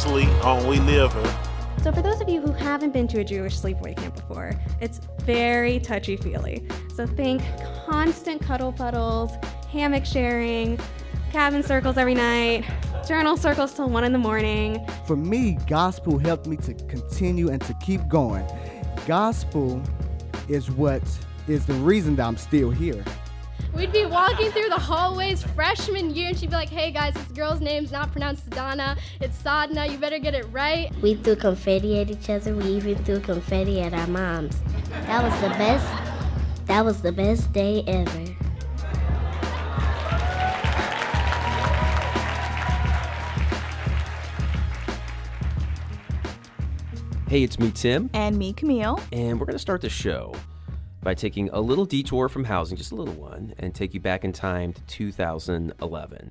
sleep on We Live Here. So for those of you who haven't been to a Jewish sleepaway camp before, it's very touchy-feely. So think constant cuddle puddles, hammock sharing, cabin circles every night, journal circles till 1 a.m. For me, gospel helped me to continue and to keep going. Gospel is what is the reason that I'm still here. We'd be walking through the hallways freshman year, and she'd be like, hey guys, this girl's name's not pronounced Sadana, it's Sadna, you better get it right. We threw confetti at each other. We even threw confetti at our moms. That was the best day ever. Hey, it's me, Tim. And me, Camille. And we're going to start the show by taking a little detour from housing, just a little one, and take you back in time to 2011.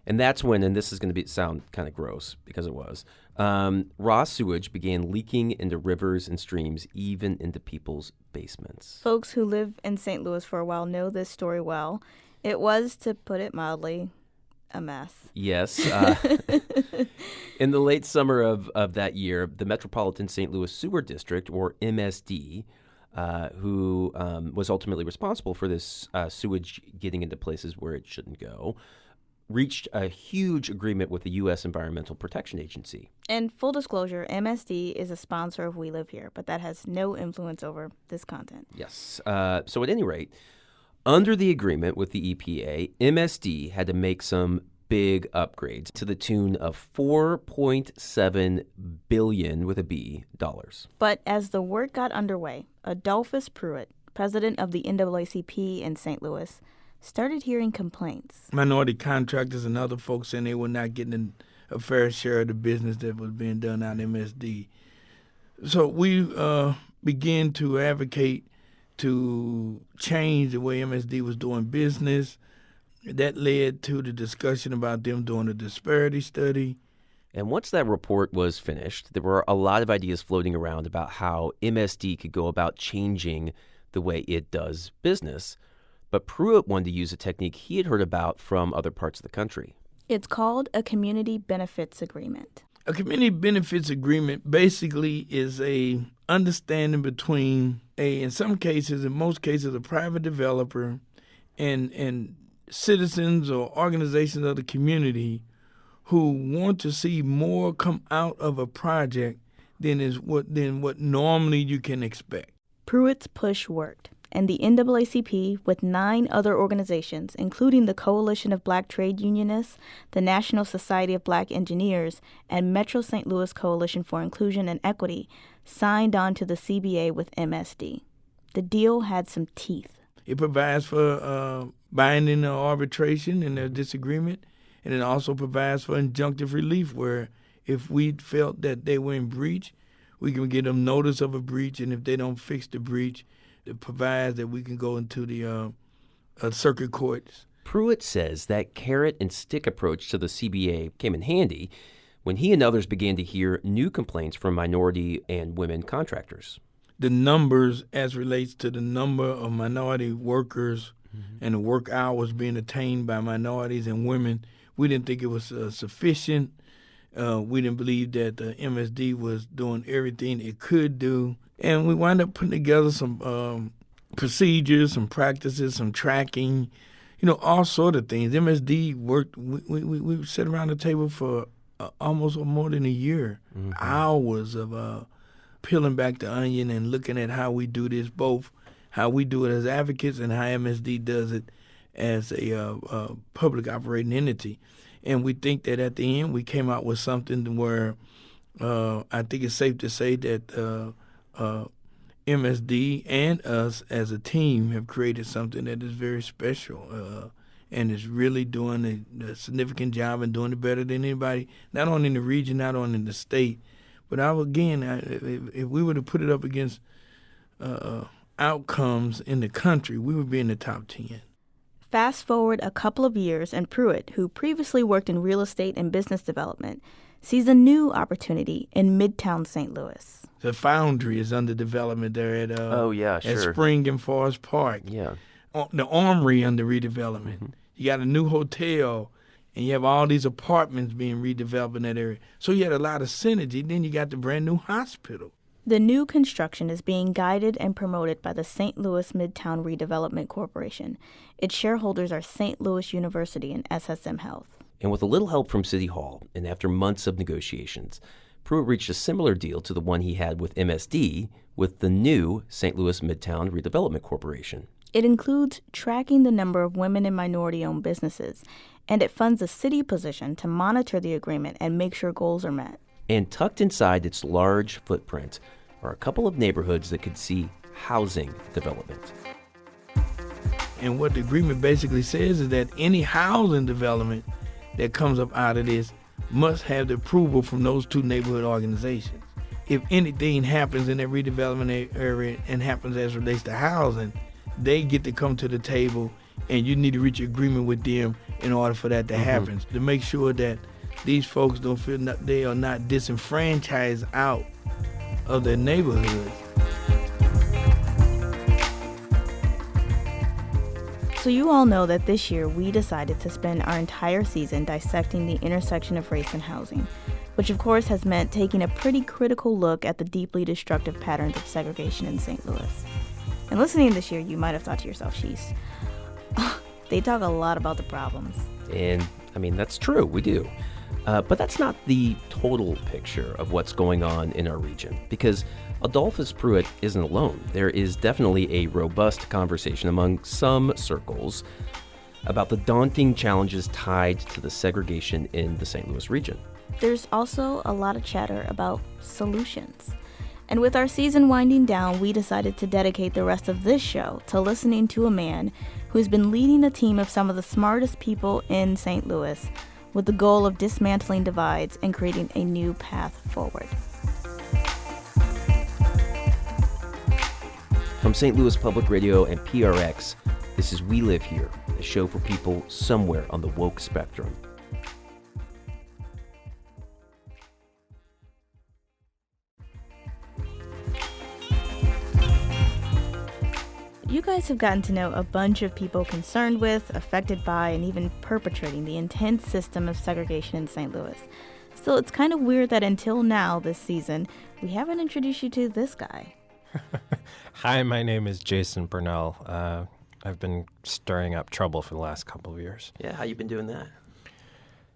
And that's when, and this is going to sound kind of gross because it was, raw sewage began leaking into rivers and streams, even into people's basements. Folks who live in St. Louis for a while know this story well. It was, to put it mildly, a mess. Yes. In the late summer of that year, the Metropolitan St. Louis Sewer District, or MSD, who was ultimately responsible for this sewage getting into places where it shouldn't go, reached a huge agreement with the U.S. Environmental Protection Agency. And full disclosure, MSD is a sponsor of We Live Here, but that has no influence over this content. Yes. So at any rate, under the agreement with the EPA, MSD had to make some big upgrades to the tune of $4.7 billion with a B dollars. But as the work got underway, Adolphus Pruitt, president of the NAACP in St. Louis, started hearing complaints. Minority contractors and other folks saying they were not getting a fair share of the business that was being done out in MSD. So we began to advocate to change the way MSD was doing business. That led to the discussion about them doing a disparity study. And once that report was finished, there were a lot of ideas floating around about how MSD could go about changing the way it does business. But Pruitt wanted to use a technique he had heard about from other parts of the country. It's called a community benefits agreement. A community benefits agreement basically is a understanding between in most cases, a private developer and citizens or organizations of the community who want to see more come out of a project than what normally you can expect. Pruitt's push worked, and the NAACP, with 9 other organizations, including the Coalition of Black Trade Unionists, the National Society of Black Engineers, and Metro St. Louis Coalition for Inclusion and Equity, signed on to the CBA with MSD. The deal had some teeth. It provides for binding arbitration in a disagreement, and it also provides for injunctive relief where if we felt that they were in breach, we can get them notice of a breach, and if they don't fix the breach, it provides that we can go into the circuit courts. Pruitt says that carrot and stick approach to the CBA came in handy when he and others began to hear new complaints from minority and women contractors. The numbers as relates to the number of minority workers and the work hours being attained by minorities and women, we didn't think it was sufficient. We didn't believe that the MSD was doing everything it could do. And we wound up putting together some procedures, some practices, some tracking, all sort of things. MSD worked, we sat around the table for almost more than a year, hours of peeling back the onion and looking at how we do this, both how we do it as advocates and how MSD does it as a public operating entity. And we think that at the end we came out with something where I think it's safe to say that MSD and us as a team have created something that is very special and is really doing a significant job and doing it better than anybody, not only in the region, not only in the state. But if we were to put it up against outcomes in the country, we would be in the top 10. Fast forward a couple of years, and Pruitt, who previously worked in real estate and business development, sees a new opportunity in Midtown St. Louis. The Foundry is under development there at at Spring and Forest Park. Yeah, The Armory under redevelopment. You got a new hotel and you have all these apartments being redeveloped in that area. So you had a lot of synergy. Then you got the brand new hospital. The new construction is being guided and promoted by the St. Louis Midtown Redevelopment Corporation. Its shareholders are St. Louis University and SSM Health. And with a little help from City Hall, and after months of negotiations, Pruitt reached a similar deal to the one he had with MSD with the new St. Louis Midtown Redevelopment Corporation. It includes tracking the number of women and minority-owned businesses, and it funds a city position to monitor the agreement and make sure goals are met. And tucked inside its large footprint are a couple of neighborhoods that could see housing development. And what the agreement basically says is that any housing development that comes up out of this must have the approval from those two neighborhood organizations. If anything happens in that redevelopment area and happens as relates to housing, they get to come to the table, and you need to reach an agreement with them in order for that to happen, to make sure that these folks don't feel that they are not disenfranchised out of their neighborhoods. So you all know that this year we decided to spend our entire season dissecting the intersection of race and housing, which of course has meant taking a pretty critical look at the deeply destructive patterns of segregation in St. Louis. And listening this year, you might have thought to yourself, Sheesh, they talk a lot about the problems. And, I mean, that's true, we do. But that's not the total picture of what's going on in our region, because Adolphus Pruitt isn't alone. There is definitely a robust conversation among some circles about the daunting challenges tied to the segregation in the St. Louis region. There's also a lot of chatter about solutions. And with our season winding down, we decided to dedicate the rest of this show to listening to a man who's been leading a team of some of the smartest people in St. Louis with the goal of dismantling divides and creating a new path forward. From St. Louis Public Radio and PRX, this is We Live Here, a show for people somewhere on the woke spectrum. You guys have gotten to know a bunch of people concerned with, affected by, and even perpetrating the intense system of segregation in St. Louis. Still, it's kind of weird that until now this season, we haven't introduced you to this guy. Hi, my name is Jason Burnell. I've been stirring up trouble for the last couple of years. Yeah, how you been doing that?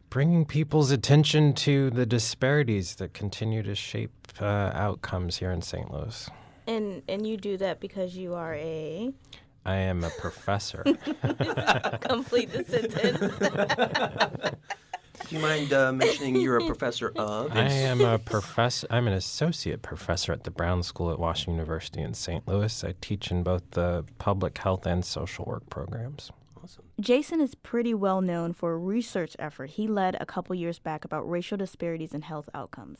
Bringing people's attention to the disparities that continue to shape outcomes here in St. Louis. And you do that because you are a... I am a professor. Complete the sentence. Do you mind mentioning you're a professor of? I am a professor. I'm an associate professor at the Brown School at Washington University in St. Louis. I teach in both the public health and social work programs. Awesome. Jason is pretty well known for a research effort he led a couple years back about racial disparities in health outcomes.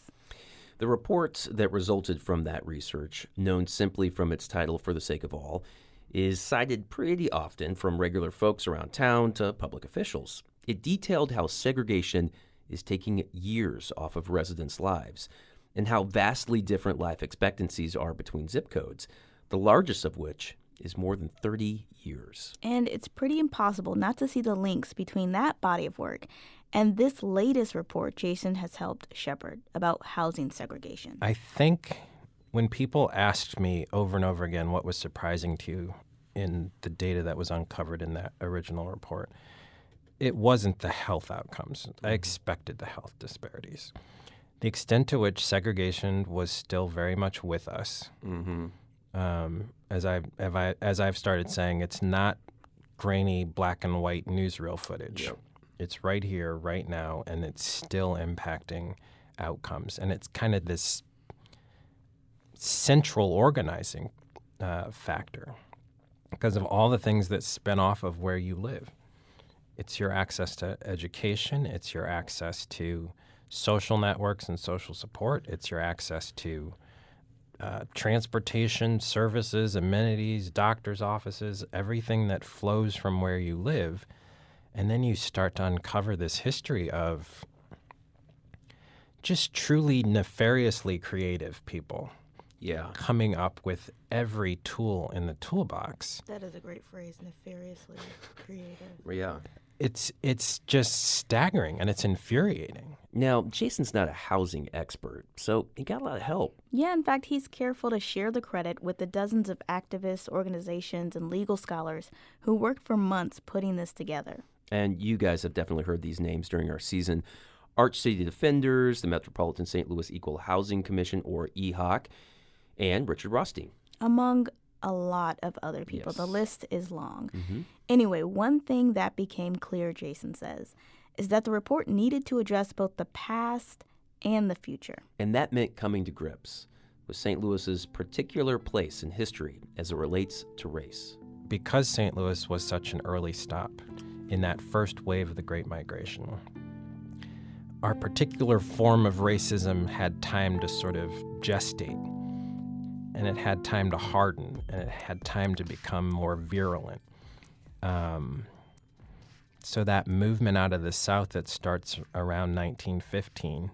The report that resulted from that research, known simply from its title For the Sake of All, is cited pretty often from regular folks around town to public officials. It detailed how segregation is taking years off of residents' lives and how vastly different life expectancies are between zip codes, the largest of which is more than 30 years. And it's pretty impossible not to see the links between that body of work and this latest report Jason has helped shepherd about housing segregation. I think when people asked me over and over again what was surprising to you in the data that was uncovered in that original report, it wasn't the health outcomes. I expected the health disparities. The extent to which segregation was still very much with us. As I've started saying, it's not grainy black and white newsreel footage. Yep. It's right here, right now, and it's still impacting outcomes. And it's kind of this central organizing factor because of all the things that spin off of where you live. It's your access to education. It's your access to social networks and social support. It's your access to transportation, services, amenities, doctor's offices, everything that flows from where you live. And then you start to uncover this history of just truly nefariously creative people coming up with every tool in the toolbox. That is a great phrase, nefariously creative. Yeah. it's just staggering and it's infuriating. Now, Jason's not a housing expert, so he got a lot of help. Yeah, in fact, he's careful to share the credit with the dozens of activists, organizations, and legal scholars who worked for months putting this together. And you guys have definitely heard these names during our season. Arch City Defenders, the Metropolitan St. Louis Equal Housing Commission, or EHOC, and Richard Rothstein. Among a lot of other people. Yes. The list is long. Mm-hmm. Anyway, one thing that became clear, Jason says, is that the report needed to address both the past and the future. And that meant coming to grips with St. Louis's particular place in history as it relates to race. Because St. Louis was such an early stop in that first wave of the Great Migration, our particular form of racism had time to sort of gestate, and it had time to harden, and it had time to become more virulent. So that movement out of the South that starts around 1915,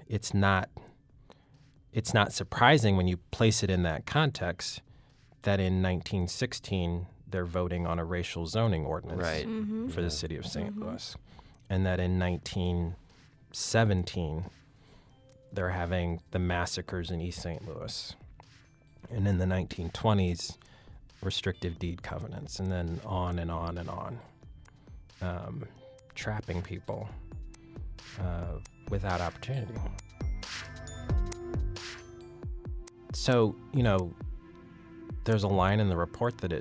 it's not surprising when you place it in that context that in 1916 they're voting on a racial zoning ordinance Right. for the city of St. Louis, and that in 1917 they're having the massacres in East St. Louis, and in the 1920s restrictive deed covenants, and then on and on and on. Trapping people without opportunity. So, there's a line in the report that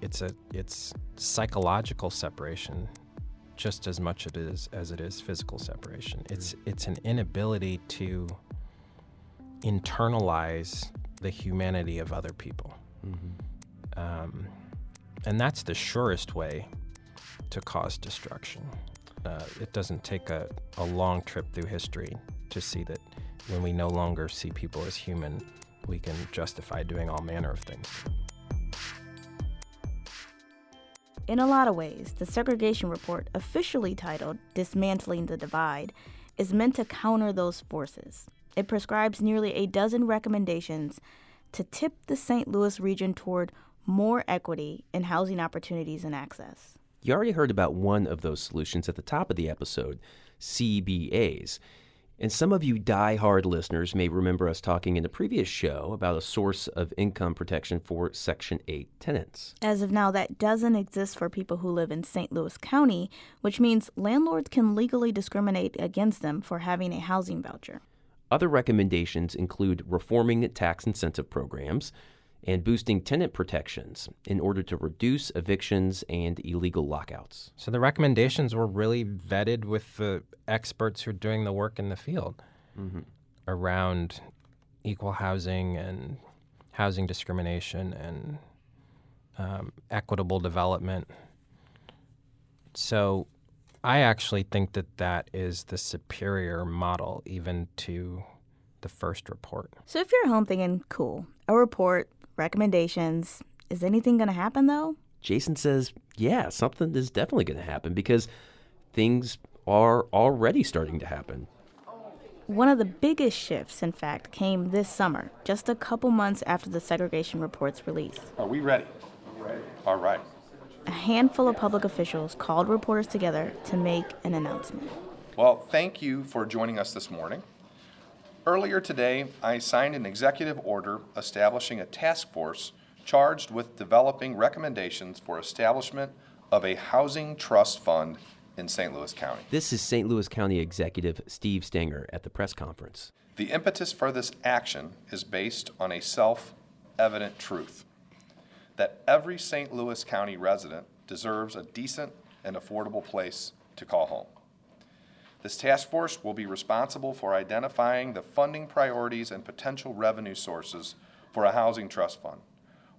it's psychological separation just as much as it is physical separation. It's an inability to internalize the humanity of other people. Mm-hmm. And that's the surest way to cause destruction. It doesn't take a long trip through history to see that when we no longer see people as human, we can justify doing all manner of things. In a lot of ways, the segregation report, officially titled Dismantling the Divide, is meant to counter those forces. It prescribes nearly a dozen recommendations to tip the St. Louis region toward more equity in housing opportunities and access. You already heard about one of those solutions at the top of the episode, CBAs. And some of you die-hard listeners may remember us talking in a previous show about a source of income protection for Section 8 tenants. As of now, that doesn't exist for people who live in St. Louis County, which means landlords can legally discriminate against them for having a housing voucher. Other recommendations include reforming tax incentive programs and boosting tenant protections in order to reduce evictions and illegal lockouts. So the recommendations were really vetted with the experts who are doing the work in the field around equal housing and housing discrimination and equitable development. So I actually think that is the superior model even to the first report. So if you're at home thinking, cool, a report, recommendations, is anything going to happen though? Jason says, yeah, something is definitely going to happen because things are already starting to happen. One of the biggest shifts, in fact, came this summer, just a couple months after the segregation report's release. Are we ready? All right. A handful of public officials called reporters together to make an announcement. Well, thank you for joining us this morning. Earlier today, I signed an executive order establishing a task force charged with developing recommendations for establishment of a housing trust fund in St. Louis County. This is St. Louis County Executive Steve Stanger at the press conference. The impetus for this action is based on a self-evident truth that every St. Louis County resident deserves a decent and affordable place to call home. This task force will be responsible for identifying the funding priorities and potential revenue sources for a housing trust fund,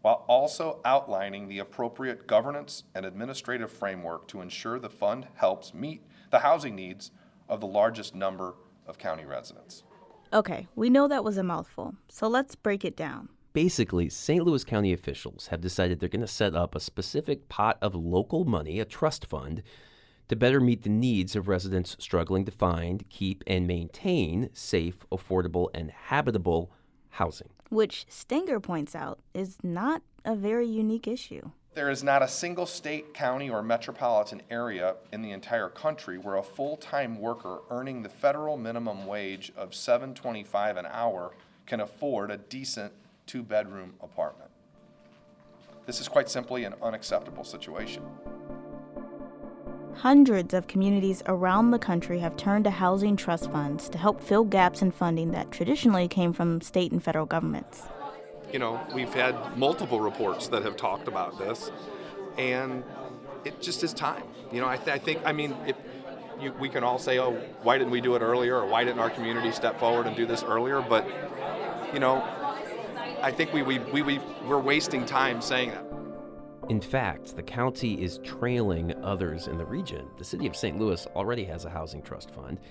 while also outlining the appropriate governance and administrative framework to ensure the fund helps meet the housing needs of the largest number of county residents. Okay, we know that was a mouthful, so let's break it down. Basically, St. Louis County officials have decided they're going to set up a specific pot of local money, a trust fund, to better meet the needs of residents struggling to find, keep, and maintain safe, affordable, and habitable housing. Which Stenger points out is not a very unique issue. There is not a single state, county, or metropolitan area in the entire country where a full-time worker earning the federal minimum wage of $7.25 an hour can afford a decent 2-bedroom apartment. This is quite simply an unacceptable situation. Hundreds of communities around the country have turned to housing trust funds to help fill gaps in funding that traditionally came from state and federal governments. You know, we've had multiple reports that have talked about this, and it just is time. You know, I think, we can all say, oh, why didn't we do it earlier, or why didn't our community step forward and do this earlier? But, you know, I think we're wasting time saying that. In fact, the county is trailing others in the region. The city of St. Louis already has a housing trust fund,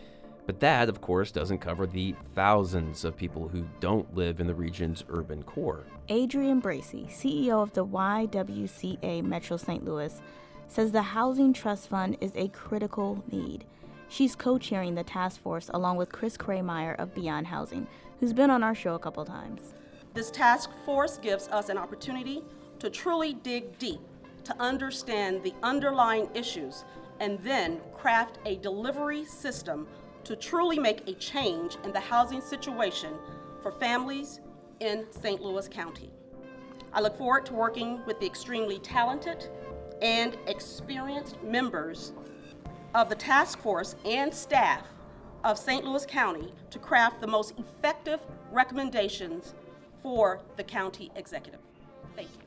but that, of course, doesn't cover the thousands of people who don't live in the region's urban core. Adrienne Bracey, CEO of the YWCA Metro St. Louis, says the Housing Trust Fund is a critical need. She's co-chairing the task force along with Chris Kraymeyer of Beyond Housing, who's been on our show a couple times. This task force gives us an opportunity to truly dig deep, to understand the underlying issues, and then craft a delivery system to truly make a change in the housing situation for families in St. Louis County. I look forward to working with the extremely talented and experienced members of the task force and staff of St. Louis County to craft the most effective recommendations for the county executive. Thank you.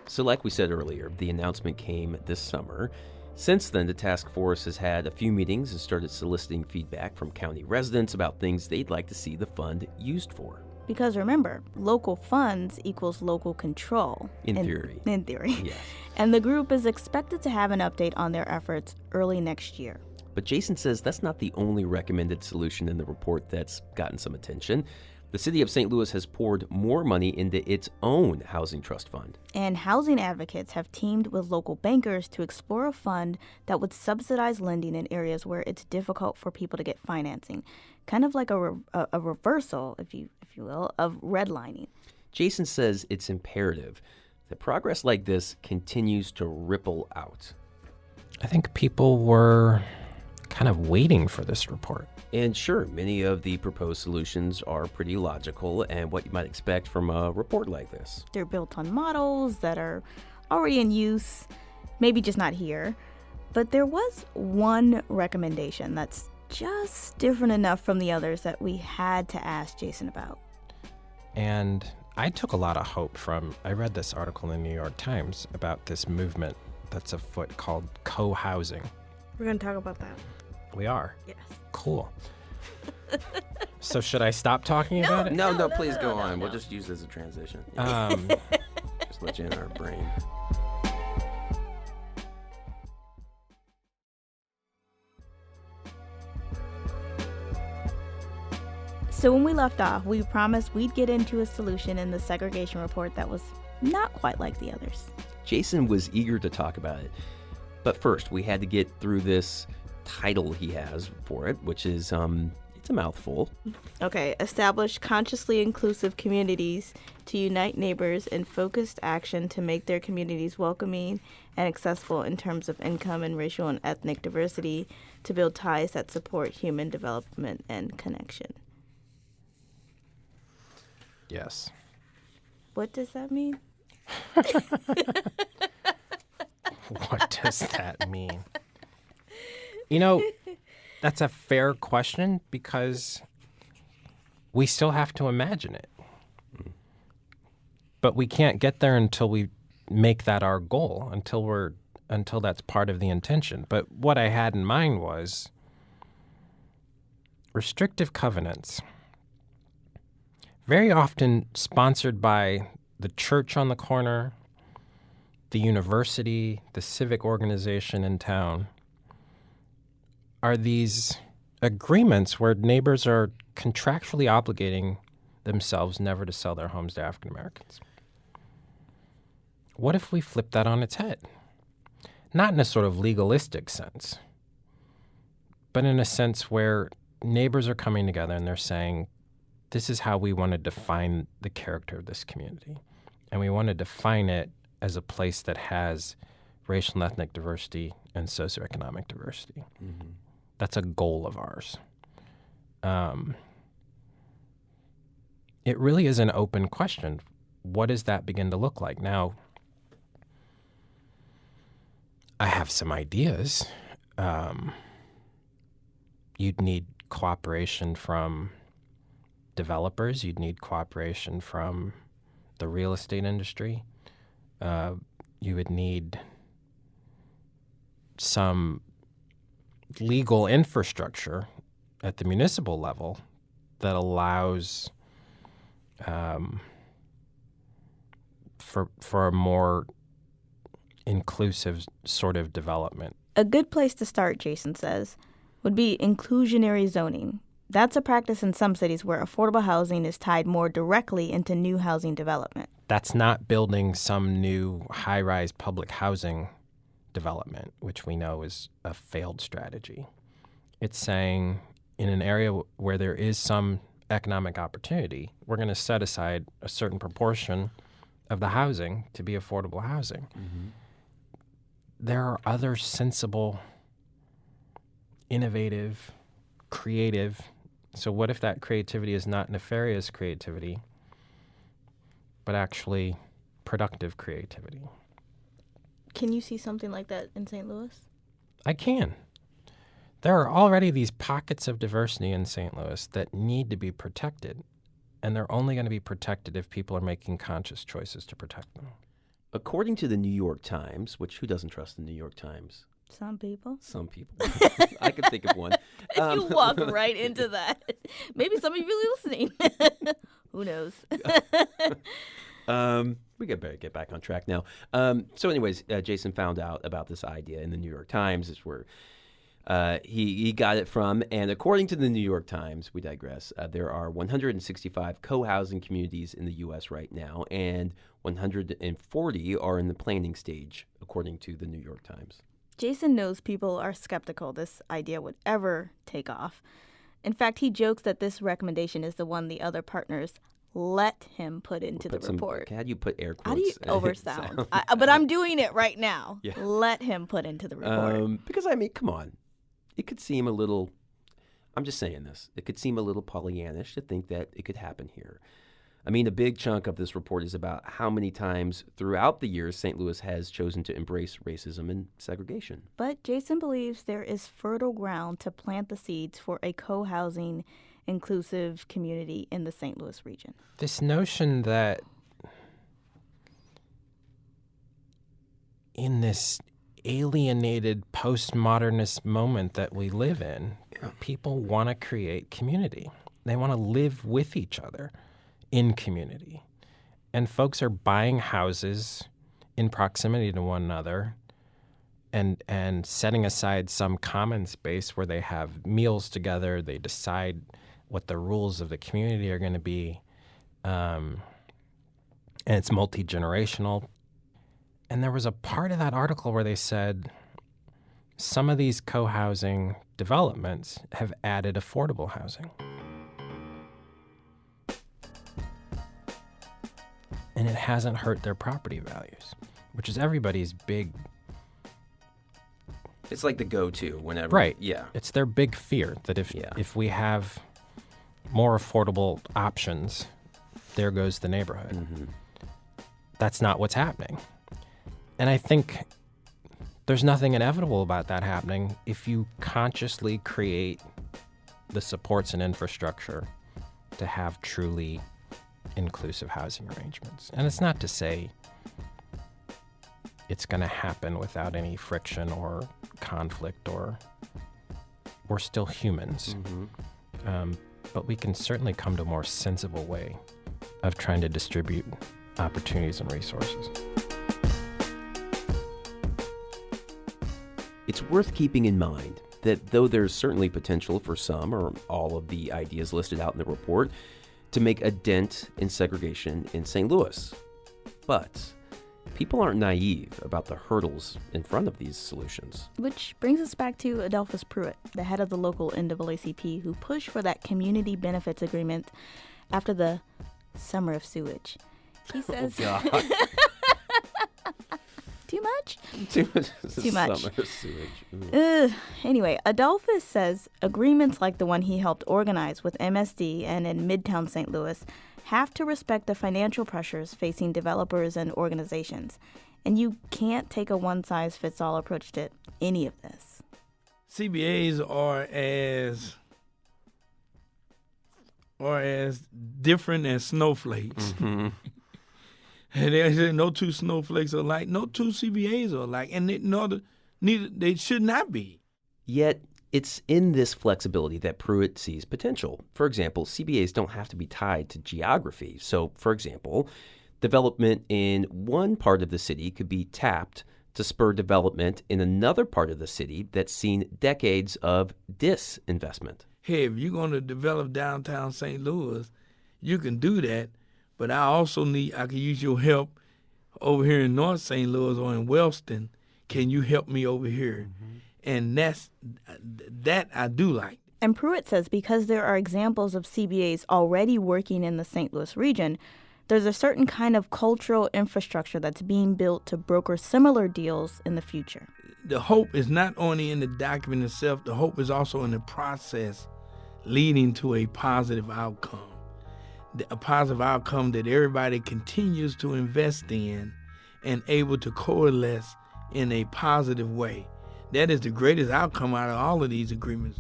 So like we said earlier, the announcement came this summer. Since then, the task force has had a few meetings and started soliciting feedback from county residents about things they'd like to see the fund used for. Because remember, local funds equals local control. In theory. In theory. Yes. And the group is expected to have an update on their efforts early next year. But Jason says that's not the only recommended solution in the report that's gotten some attention. The city of St. Louis has poured more money into its own housing trust fund. And housing advocates have teamed with local bankers to explore a fund that would subsidize lending in areas where it's difficult for people to get financing. Kind of like a reversal, if you will, of redlining. Jason says it's imperative that progress like this continues to ripple out. I think people were kind of waiting for this report. And sure, many of the proposed solutions are pretty logical and what you might expect from a report like this. They're built on models that are already in use, maybe just not here. But there was one recommendation that's just different enough from the others that we had to ask Jason about. And I took a lot of hope from, I read this article in the New York Times about this movement that's afoot called co-housing. We're going to talk about that. We are? Yes. Cool. So should I stop talking about it? No, please go on. We'll just use it as a transition. Just let you in our brain. So when we left off, we promised we'd get into a solution in the segregation report that was not quite like the others. Jason was eager to talk about it. But first, we had to get through this title he has for it, which is, it's a mouthful. Okay, establish consciously inclusive communities to unite neighbors in focused action to make their communities welcoming and accessible in terms of income and racial and ethnic diversity to build ties that support human development and connection. Yes. What does that mean? What does that mean? You know, that's a fair question because we still have to imagine it. But we can't get there until we make that our goal, until that's part of the intention. But what I had in mind was restrictive covenants, very often sponsored by the church on the corner, the university, the civic organization in town, are these agreements where neighbors are contractually obligating themselves never to sell their homes to African Americans. What if we flip that on its head? Not in a sort of legalistic sense, but in a sense where neighbors are coming together and they're saying, this is how we want to define the character of this community. And we want to define it as a place that has racial and ethnic diversity and socioeconomic diversity. Mm-hmm. That's a goal of ours. It really is an open question. What does that begin to look like? Now, I have some ideas. You'd need cooperation from developers. You'd need cooperation from the real estate industry. You would need some legal infrastructure at the municipal level that allows for a more inclusive sort of development. A good place to start, Jason says, would be inclusionary zoning. That's a practice in some cities where affordable housing is tied more directly into new housing development. That's not building some new high-rise public housing development, which we know is a failed strategy. It's saying in an area where there is some economic opportunity, we're going to set aside a certain proportion of the housing to be affordable housing. Mm-hmm. There are other sensible, innovative, creative. So what if that creativity is not nefarious creativity, but actually productive creativity? Can you see something like that in St. Louis? I can. There are already these pockets of diversity in St. Louis that need to be protected, and they're only going to be protected if people are making conscious choices to protect them. According to the New York Times, which who doesn't trust the New York Times? Some people. Some people. I can think of one. You walk right into that. Maybe some of you really listening. Who knows? We better get back on track now. So anyways, Jason found out about this idea in the New York Times. Is where he got it from. And according to the New York Times, we digress, there are 165 co-housing communities in the U.S. right now, and 140 are in the planning stage, according to the New York Times. Jason knows people are skeptical this idea would ever take off. In fact, he jokes that this recommendation is the one the other partners let him put into the report. How do you put air quotes? How do you oversound? But I'm doing it right now. Yeah. Let him put into the report. Because, I mean, come on. It could seem a little, I'm just saying this, it could seem a little Pollyannish to think that it could happen here. I mean, a big chunk of this report is about how many times throughout the years St. Louis has chosen to embrace racism and segregation. But Jason believes there is fertile ground to plant the seeds for a co-housing, inclusive community in the St. Louis region. This notion that in this alienated postmodernist moment that we live in, people want to create community. They want to live with each other in community. And folks are buying houses in proximity to one another and setting aside some common space where they have meals together. They decide what the rules of the community are going to be. And it's multi-generational. And there was a part of that article where they said some of these co-housing developments have added affordable housing. And it hasn't hurt their property values, which is everybody's big... It's like the go-to whenever... Right. Yeah. It's their big fear that if we have more affordable options, there goes the neighborhood. Mm-hmm. That's not what's happening. And I think there's nothing inevitable about that happening if you consciously create the supports and infrastructure to have truly inclusive housing arrangements. And it's not to say it's going to happen without any friction or conflict, or we're still humans. Mm-hmm. But we can certainly come to a more sensible way of trying to distribute opportunities and resources. It's worth keeping in mind that though there's certainly potential for some or all of the ideas listed out in the report to make a dent in segregation in St. Louis, but people aren't naive about the hurdles in front of these solutions. Which brings us back to Adelphus Pruitt, the head of the local NAACP, who pushed for that community benefits agreement after the summer of sewage. He says... Oh, God. Too much? Too much. Much. Summer sewage. Anyway, Adolphus says agreements like the one he helped organize with MSD and in Midtown St. Louis have to respect the financial pressures facing developers and organizations. And you can't take a one-size-fits-all approach to any of this. CBAs are as different as snowflakes. Mm-hmm. And there's no two snowflakes are alike. No two CBAs are alike, and neither they should not be. Yet, it's in this flexibility that Pruitt sees potential. For example, CBAs don't have to be tied to geography. So, for example, development in one part of the city could be tapped to spur development in another part of the city that's seen decades of disinvestment. Hey, if you're going to develop downtown St. Louis, you can do that. But I can use your help over here in North St. Louis or in Wellston. Can you help me over here? Mm-hmm. And that I do like. And Pruitt says because there are examples of CBAs already working in the St. Louis region, there's a certain kind of cultural infrastructure that's being built to broker similar deals in the future. The hope is not only in the document itself, the hope is also in the process leading to a positive outcome. A positive outcome that everybody continues to invest in and able to coalesce in a positive way. That is the greatest outcome out of all of these agreements.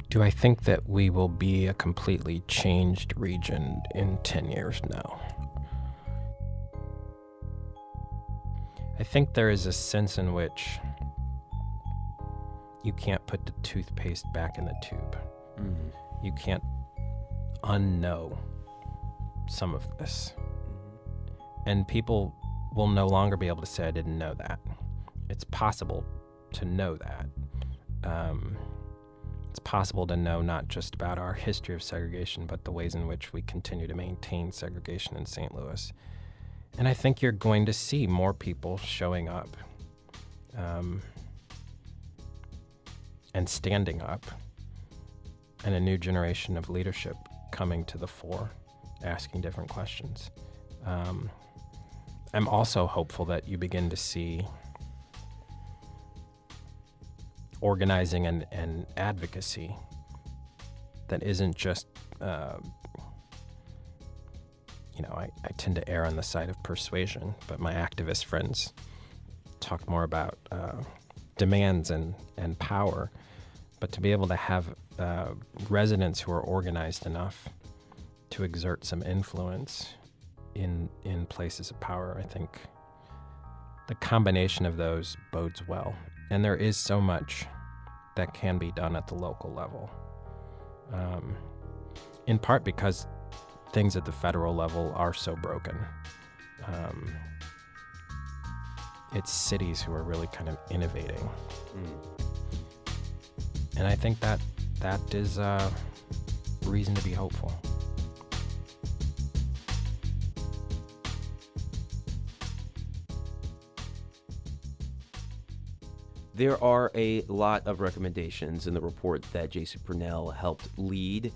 Do I think that we will be a completely changed region in 10 years? No. I think there is a sense in which you can't put the toothpaste back in the tube. Mm-hmm. You can't unknow some of this. Mm-hmm. And people will no longer be able to say, I didn't know that. It's possible to know that. It's possible to know not just about our history of segregation, but the ways in which we continue to maintain segregation in St. Louis. And I think you're going to see more people showing up and standing up, and a new generation of leadership coming to the fore, asking different questions. I'm also hopeful that you begin to see organizing and advocacy that isn't just, I tend to err on the side of persuasion, but my activist friends talk more about demands and power, but to be able to have residents who are organized enough to exert some influence in places of power, I think the combination of those bodes well. And there is so much that can be done at the local level, in part because things at the federal level are so broken. It's cities who are really kind of innovating. And I think that is reason to be hopeful. There are a lot of recommendations in the report that Jason Purnell helped lead.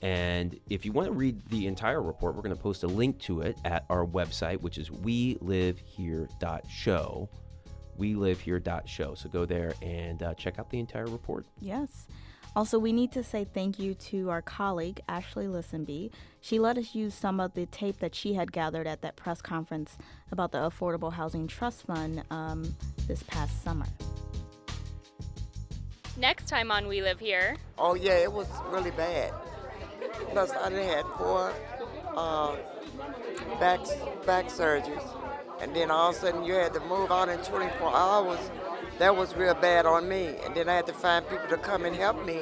And if you want to read the entire report, we're going to post a link to it at our website, which is welivehere.show. welivehere.show. So go there and check out the entire report. Yes. Also, we need to say thank you to our colleague, Ashley Listenby. She let us use some of the tape that she had gathered at that press conference about the Affordable Housing Trust Fund this past summer. Next time on We Live Here. Oh, yeah, it was really bad. Plus, I had 4 back surgeries. And then all of a sudden, you had to move out in 24 hours. That was real bad on me. And then I had to find people to come and help me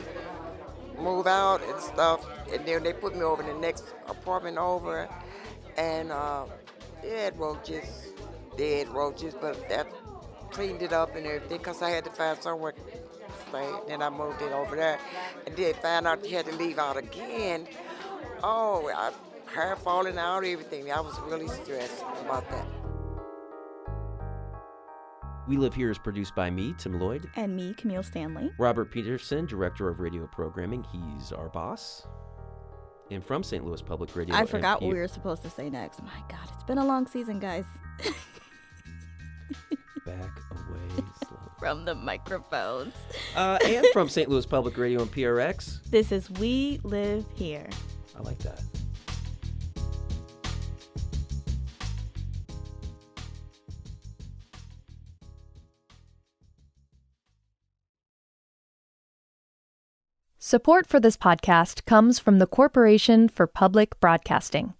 move out and stuff. And then they put me over in the next apartment over. And dead roaches, but that cleaned it up and everything because I had to find somewhere to stay. Then I moved it over there. And then found out you had to leave out again. Oh, hair falling out, everything. I was really stressed about that. We Live Here is produced by me, Tim Lloyd. And me, Camille Stanley. Robert Peterson, Director of Radio Programming. He's our boss. And from St. Louis Public Radio. I forgot what we were supposed to say next. My God, it's been a long season, guys. Back away slowly. From the microphones. And from St. Louis Public Radio and PRX. This is We Live Here. I like that. Support for this podcast comes from the Corporation for Public Broadcasting.